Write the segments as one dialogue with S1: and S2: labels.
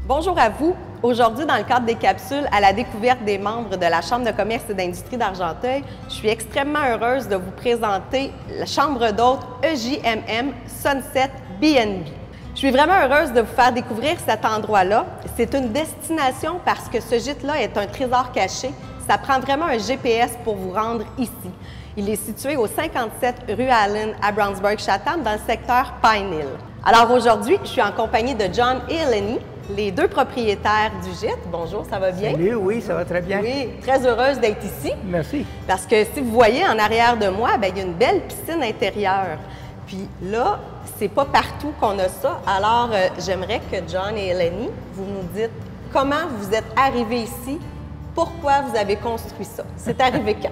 S1: Bonjour à vous. Aujourd'hui, dans le cadre des capsules à la découverte des membres de la Chambre de commerce et d'industrie d'Argenteuil, je suis extrêmement heureuse de vous présenter la chambre d'hôtes EJMM Sunset B&B. Je suis vraiment heureuse de vous faire découvrir cet endroit-là. C'est une destination parce que ce gîte-là est un trésor caché. Ça prend vraiment un GPS pour vous rendre ici. Il est situé au 57 rue Allen à Brownsburg-Chatham, dans le secteur Pine Hill. Alors aujourd'hui, je suis en compagnie de John et Eleni, les deux propriétaires du gîte. Bonjour, ça va bien?
S2: Salut, oui, ça va très bien.
S1: Oui, très heureuse d'être ici.
S2: Merci.
S1: Parce que si vous voyez en arrière de moi, bien, il y a une belle piscine intérieure. Puis là, c'est pas partout qu'on a ça. Alors, j'aimerais que John et Eleni, vous nous dites comment vous êtes arrivés ici, pourquoi vous avez construit ça. C'est arrivé quand?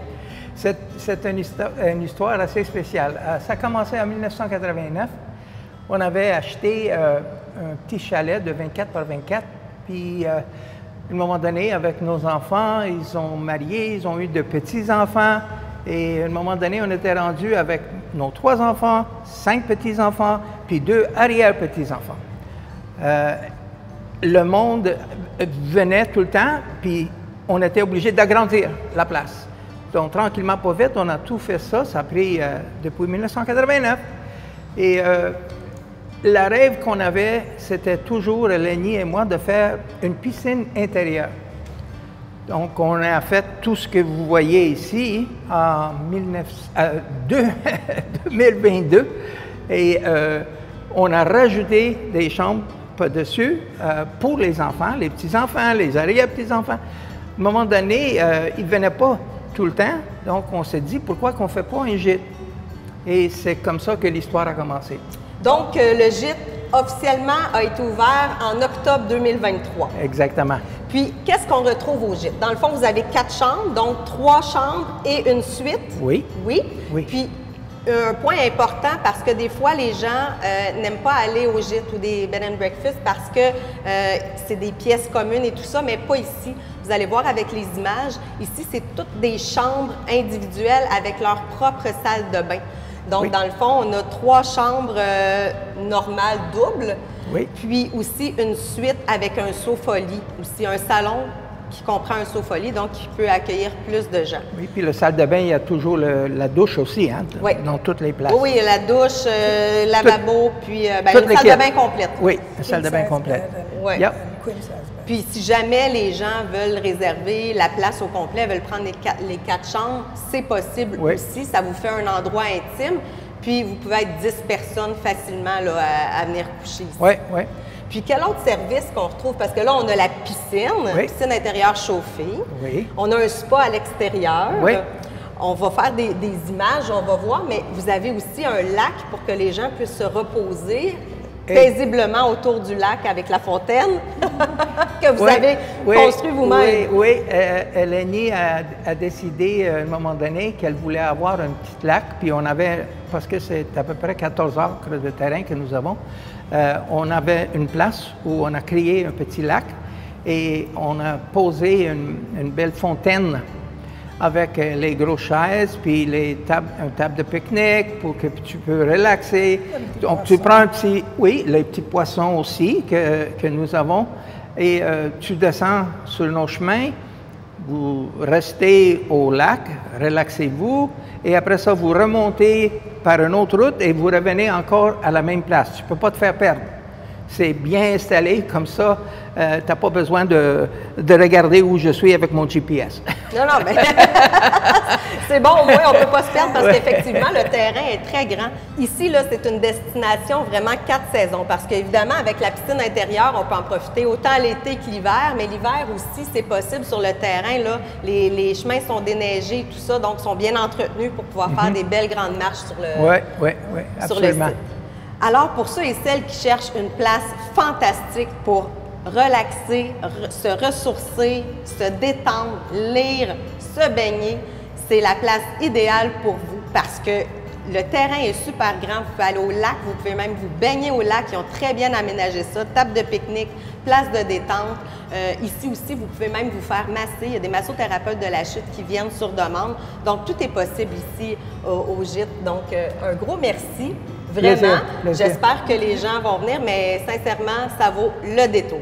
S2: C'est une histoire assez spéciale. Ça a commencé en 1989. On avait acheté un petit chalet de 24 par 24. Puis, à un moment donné, avec nos enfants, ils ont marié, ils ont eu de petits-enfants. Et à un moment donné, on était rendu avec nos 3 enfants, 5 petits-enfants, puis 2 arrière-petits-enfants. Le monde venait tout le temps, puis on était obligé d'agrandir la place. Donc, tranquillement, pas vite, on a tout fait ça. Ça a pris depuis 1989. Et le rêve qu'on avait, c'était toujours, Eleni et moi, de faire une piscine intérieure. Donc, on a fait tout ce que vous voyez ici en 2022. Et on a rajouté des chambres par-dessus pour les enfants, les petits-enfants, les arrière-petits-enfants. À un moment donné, ils ne venaient pas tout le temps. Donc, on s'est dit, pourquoi qu'on ne fait pas un gîte? Et c'est comme ça que l'histoire a commencé.
S1: Donc, le gîte, officiellement, a été ouvert en octobre 2023.
S2: Exactement.
S1: Puis, qu'est-ce qu'on retrouve au gîte? Dans le fond, vous avez 4 chambres, donc 3 chambres et une suite.
S2: Oui.
S1: Oui.
S2: Oui.
S1: Puis, un point important, parce que des fois, les gens n'aiment pas aller au gîte ou des bed and breakfast parce que c'est des pièces communes et tout ça, mais pas ici. Vous allez voir avec les images, ici, c'est toutes des chambres individuelles avec leur propre salle de bain. Donc, oui. Dans le fond, on a 3 chambres normales doubles,
S2: oui. Puis
S1: aussi une suite avec un sofa-lit, aussi un salon qui comprend un sofa-lit, donc qui peut accueillir plus de gens.
S2: Oui, puis le salle de bain, il y a toujours la douche aussi, hein,
S1: oui.
S2: Dans toutes les places.
S1: Oui, la douche, lavabo, puis une salle de bain complète.
S2: Oui, une salle de bain complète.
S1: Oui. Yep. Puis si jamais les gens veulent réserver la place au complet, veulent prendre les 4 chambres, c'est possible oui. aussi. Ça vous fait un endroit intime. Puis vous pouvez être 10 personnes facilement là, à venir coucher ici.
S2: Oui, oui.
S1: Puis quel autre service qu'on retrouve? Parce que là, on a la piscine, oui. piscine intérieure chauffée.
S2: Oui.
S1: On a un spa à l'extérieur.
S2: Oui.
S1: On va faire des images, on va voir, mais vous avez aussi un lac pour que les gens puissent se reposer paisiblement autour du lac avec la fontaine que vous oui, avez
S2: oui,
S1: construit vous-même.
S2: Oui, oui. Eleni a décidé à un moment donné qu'elle voulait avoir un petit lac, puis on avait, parce que c'est à peu près 14 acres de terrain que nous avons, on avait une place où on a créé un petit lac et on a posé une belle fontaine avec les grosses chaises, puis une table de pique-nique pour que tu peux relaxer. Donc, tu prends les petits poissons aussi que nous avons, et tu descends sur nos chemins, vous restez au lac, relaxez-vous, et après ça, vous remontez par une autre route et vous revenez encore à la même place. Tu ne peux pas te faire perdre. C'est bien installé, comme ça, tu n'as pas besoin de regarder où je suis avec mon GPS.
S1: Non, mais c'est bon, au moins, on ne peut pas se perdre parce qu'effectivement, le terrain est très grand. Ici, là, c'est une destination vraiment 4 saisons parce qu'évidemment, avec la piscine intérieure, on peut en profiter autant l'été que l'hiver, mais l'hiver aussi, c'est possible sur le terrain. Là, les chemins sont déneigés, tout ça, donc sont bien entretenus pour pouvoir faire des belles grandes marches sur le
S2: absolument.
S1: Site. Alors, pour ceux et celles qui cherchent une place fantastique pour relaxer, se ressourcer, se détendre, lire, se baigner, c'est la place idéale pour vous parce que Le terrain est super grand. Vous pouvez aller au lac, vous pouvez même vous baigner au lac. Ils ont très bien aménagé ça. Table de pique-nique, place de détente. Ici aussi, vous pouvez même vous faire masser. Il y a des massothérapeutes de la chute qui viennent sur demande. Donc, tout est possible ici au gîte. Donc, un gros merci. Vraiment.
S2: Plaisir.
S1: J'espère que les gens vont venir, mais sincèrement, ça vaut le détour.